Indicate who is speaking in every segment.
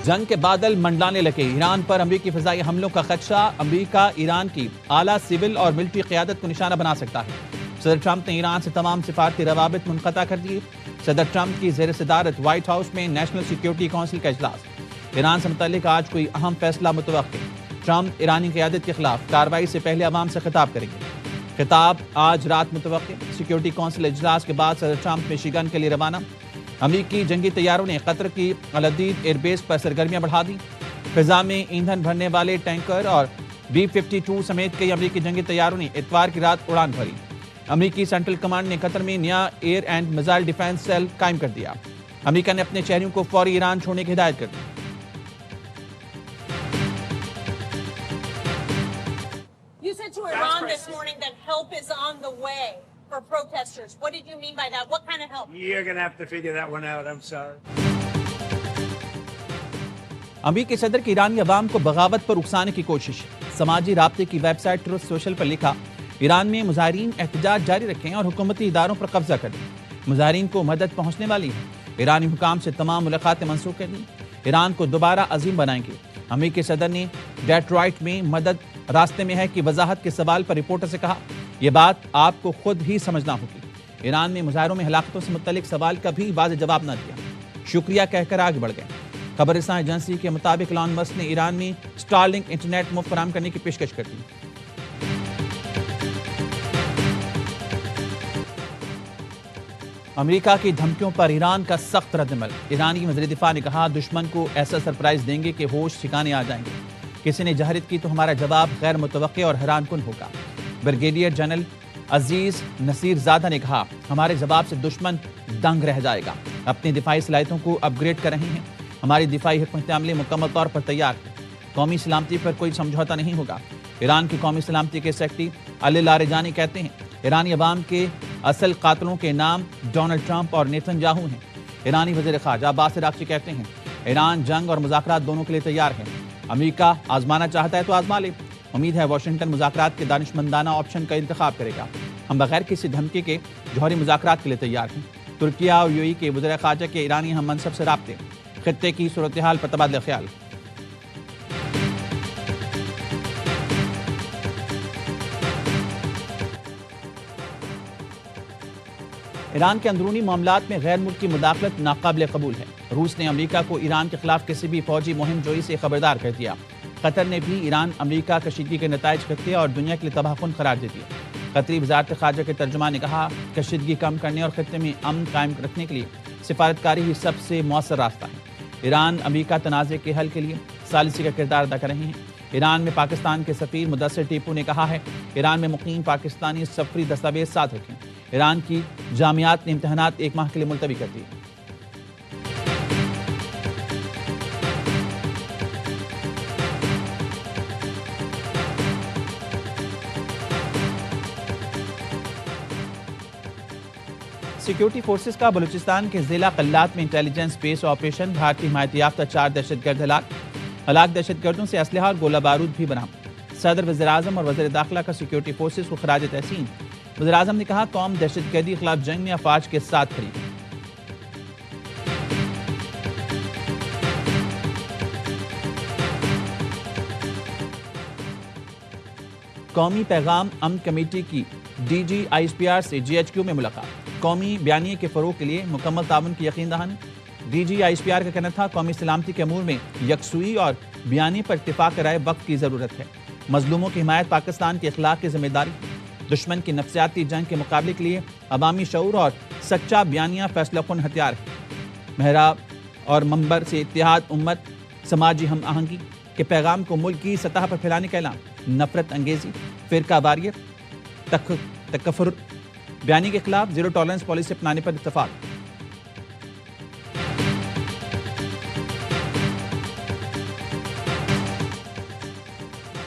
Speaker 1: جنگ کے بادل منڈلانے لگے، ایران پر امریکی فضائی حملوں کا خدشہ، امریکہ ایران کی اعلیٰ سول اور ملٹری قیادت کو نشانہ بنا سکتا ہے۔ صدر ٹرمپ نے ایران سے تمام سفارتی روابط منقطع کر دیے۔ صدر ٹرمپ کی زیر صدارت وائٹ ہاؤس میں نیشنل سیکیورٹی کونسل کا اجلاس، ایران سے متعلق آج کوئی اہم فیصلہ متوقع۔ ٹرمپ ایرانی قیادت کے خلاف کارروائی سے پہلے عوام سے خطاب کریں گے، خطاب آج رات متوقع۔ سیکیورٹی کونسل اجلاس کے بعد صدر ٹرمپ میشیگن کے لیے روانہ۔ امریکی جنگی طیاروں نے قطر کی العدید ایئر بیس پر سرگرمیاں بڑھا دیں، فضا میں ایندھن بھرنے والے ٹینکر اور B-52 سمیت کئی امریکی جنگی طیاروں نے اتوار کی رات اڑان بھری۔ امریکی سینٹرل کمانڈ نے قطر میں نیا air and missile defence cell قائم کر دیا۔ امریکہ نے اپنے شہریوں کو فوری ایران چھوڑنے کی ہدایت کر دی۔
Speaker 2: You said to Iran this morning that help is on the way for protesters. What did you mean by that? What kind of help?
Speaker 3: You're going to have to figure that one out. I'm sorry.
Speaker 1: امریکی صدر کی ایرانی عوام کو بغاوت پر اکسانے کی کوشش۔ سماجی رابطے کی ویب سائٹ ٹروتھ سوشل پر لکھا، ایران میں مظاہرین احتجاج جاری رکھیں اور حکومتی اداروں پر قبضہ کر دیں۔ مظاہرین کو مدد پہنچنے والی ہے۔ ایرانی حکام سے تمام ملاقاتیں منسوخ کر دیں۔ ایران کو دوبارہ عظیم بنائیں گے۔ امریکی صدر نے ڈیٹرائٹ میں مدد راستے میں ہے کی وضاحت کے سوال پر رپورٹر سے کہا، یہ بات آپ کو خود ہی سمجھنا ہوگی۔ ایران میں مظاہروں میں ہلاکتوں سے متعلق سوال کا بھی واضح جواب نہ دیا، شکریہ کہہ کر آگے بڑھ گئے۔ خبر رساں ایجنسی کے مطابق ایلان مسک نے ایران میں سٹارلنک انٹرنیٹ مفت فراہم کرنے کی پیشکش کر دی۔ امریکہ کی دھمکیوں پر ایران کا سخت رد عمل، ایرانی وزیر دفاع نے کہا، دشمن کو ایسا سرپرائز دیں گے کہ ہوش ٹھکانے آ جائیں گے، کسی نے جہرت کی تو ہمارا جواب غیر متوقع اور حیران کن ہوگا۔ بریگیڈیئر جنرل عزیز نصیر زادہ نے کہا، ہمارے جواب سے دشمن دنگ رہ جائے گا، اپنی دفاعی صلاحیتوں کو اپ گریڈ کر رہے ہیں، ہماری دفاعی حکمت عملی مکمل طور پر تیار ہے، قومی سلامتی پر کوئی سمجھوتہ نہیں ہوگا۔ ایران کی قومی سلامتی کے سیکرٹری علی لاریجانی کہتے ہیں، ایرانی عوام کے اصل قاتلوں کے نام ڈونلڈ ٹرمپ اور نیتن یاہو ہیں۔ ایرانی وزیر خارجہ عباس عراقچی کہتے ہیں، ایران جنگ اور مذاکرات دونوں کے لیے تیار ہے، امریکہ آزمانا چاہتا ہے تو آزما لے، امید ہے واشنگٹن مذاکرات کے دانشمندانہ آپشن کا انتخاب کرے گا، ہم بغیر کسی دھمکی کے جوہری مذاکرات کے لیے تیار ہیں۔ ترکیہ اور UAE کے وزیر خارجہ کے ایرانی ہم منصب سے رابطے، خطے کی صورتحال پر تبادلہ خیال۔ ایران کے اندرونی معاملات میں غیر ملکی مداخلت ناقابل قبول ہے۔ روس نے امریکہ کو ایران کے خلاف کسی بھی فوجی مہم جوئی سے خبردار کر دیا۔ قطر نے بھی ایران امریکہ کشیدگی کے نتائج خطے اور دنیا کے لیے تباہ کن قرار دے دیا۔ قطری وزارت خارجہ کے ترجمان نے کہا، کشیدگی کم کرنے اور خطے میں امن قائم رکھنے کے لیے سفارتکاری ہی سب سے مؤثر راستہ ہے۔ ایران امریکہ تنازع کے حل کے لیے ثالثی کا کردار ادا کر رہے ہیں۔ ایران میں پاکستان کے سفیر مدثر ٹیپو نے کہا ہے، ایران میں مقیم پاکستانی سفری دستاویز ساتھ رکھیں۔ ایران کی جامعات نے امتحانات 1 ماہ کے لیے ملتوی کر دیے۔ سیکیورٹی فورسز کا بلوچستان کے ضلع قلات میں انٹیلیجنس بیس آپریشن، بھارتی حمایت یافتہ 4 دہشت گرد ہلاک دہشت گردوں سے اسلحہ اور گولہ بارود بھی برآمد۔ صدر وزیر اعظم اور وزیر داخلہ کا سیکیورٹی فورسز کو خراج تحسین۔ وزیر اعظم نے کہا، قوم دہشت گردی کے خلاف جنگ میں افواج کے ساتھ کھڑی ہے۔ قومی پیغام امن کمیٹی کی DG/ISPR سے GHQ میں ملاقات، قومی بیانیے کے فروغ کے لیے مکمل تعاون کی یقین دہانی۔ DG/ISPR کا کہنا تھا، قومی سلامتی کے امور میں یکسوئی اور بیانیے پر اتفاق رائے وقت کی ضرورت ہے۔ مظلوموں کی حمایت پاکستان کی اخلاق کی ذمہ داری، دشمن کی نفسیاتی جنگ کے مقابلے کے لیے عوامی شعور اور سچا بیانیہ فیصلہ کن ہتھیار ہے۔ محراب اور منبر سے اتحاد امت، سماجی ہم آہنگی کے پیغام کو ملک کی سطح پر پھیلانے کا اعلان، نفرت انگیزی، فرقہ واریت، تکفر، بیانی کے خلاف زیرو ٹالرنس پالیسی اپنانے پر اتفاق۔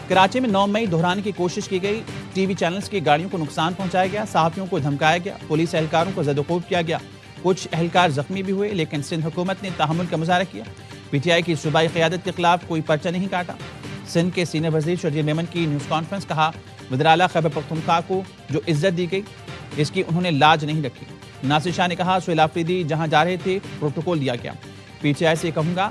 Speaker 1: کراچی میں 9 مئی دہرانے کی کوشش کی گئی، TV چینلز کی گاڑیوں کو نقصان پہنچایا گیا، صحافیوں کو دھمکایا گیا، پولیس اہلکاروں کو زد و کوب کیا گیا، کچھ اہلکار زخمی بھی ہوئے، لیکن سندھ حکومت نے تحمل کا مظاہرہ کیا۔ PTI کی صوبائی قیادت کے خلاف کوئی پرچہ نہیں کاٹا۔ سندھ کے سینئر وزیر شرجیل میمن کی نیوز کانفرنس، کہا، وزیر اعلیٰ خیبر پختونخوا کو جو عزت دی گئی اس کی انہوں نے لاج نہیں رکھی۔ ناصر شاہ نے کہا، سہیل آفریدی جہاں جا رہے تھے پروٹوکول دیا گیا۔ PTI سے کہوں گا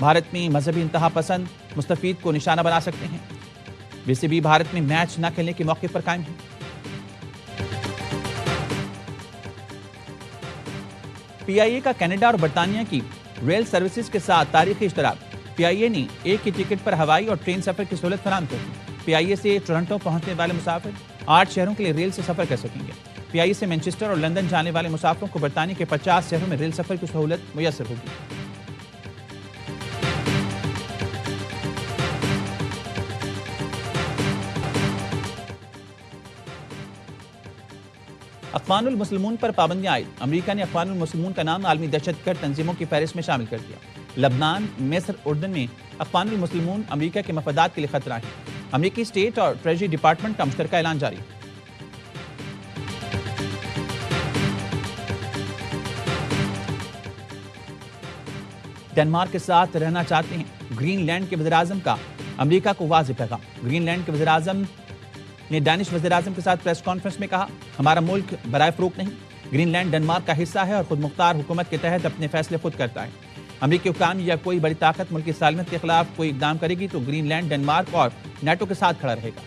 Speaker 1: بھارت میں مذہبی انتہا پسند مستفید کو نشانہ بنا سکتے ہیں. BCB بھارت میں میچ نہ کھیلنے کے موقع پر قائم ہے. PIA کا کینیڈا اور برطانیہ کی ریل سروسز کے ساتھ تاریخی اشتراک. PIA نے ایک ہی ٹکٹ پر ہوائی اور ٹرین سفر کی سہولت فراہم کر دی. PIA سے ٹورنٹو پہنچنے والے مسافر 8 شہروں کے لیے ریل سے سفر کر سکیں گے. PIA سے مینچسٹر اور لندن جانے والے مسافروں کو برطانیہ کے 50 شہروں میں ریل سفر کی سہولت میسر ہوگی. اقوام المسلمون پر پابندیاں عائد. امریکہ نے اقوام المسلمون کا نام عالمی دہشت گرد تنظیموں کی فہرست میں شامل کر دیا. لبنان، مصر، اردن میں اقوام المسلمون امریکہ کے مفادات کے لیے خطرہ ہیں. امریکی اسٹیٹ اور ٹریجری ڈپارٹمنٹ کا مشترکہ اعلان جاری. ڈنمارک کے ساتھ رہنا چاہتے ہیں. گرین لینڈ کے وزیراعظم کا امریکہ کو واضح پیغام. گرین لینڈ کے وزیراعظم نے ڈینش وزیراعظم کے ساتھ پریس کانفرنس میں کہا ہمارا ملک برائے فروخت نہیں. گرین لینڈ ڈنمارک کا حصہ ہے اور خود مختار حکومت کے تحت اپنے فیصلے خود کرتا ہے. امریکی حکام یا کوئی بڑی طاقت ملک کی سالمیت کے خلاف کوئی اقدام کرے گی تو گرین لینڈ ڈنمارک اور نیٹو کے ساتھ کھڑا رہے گا.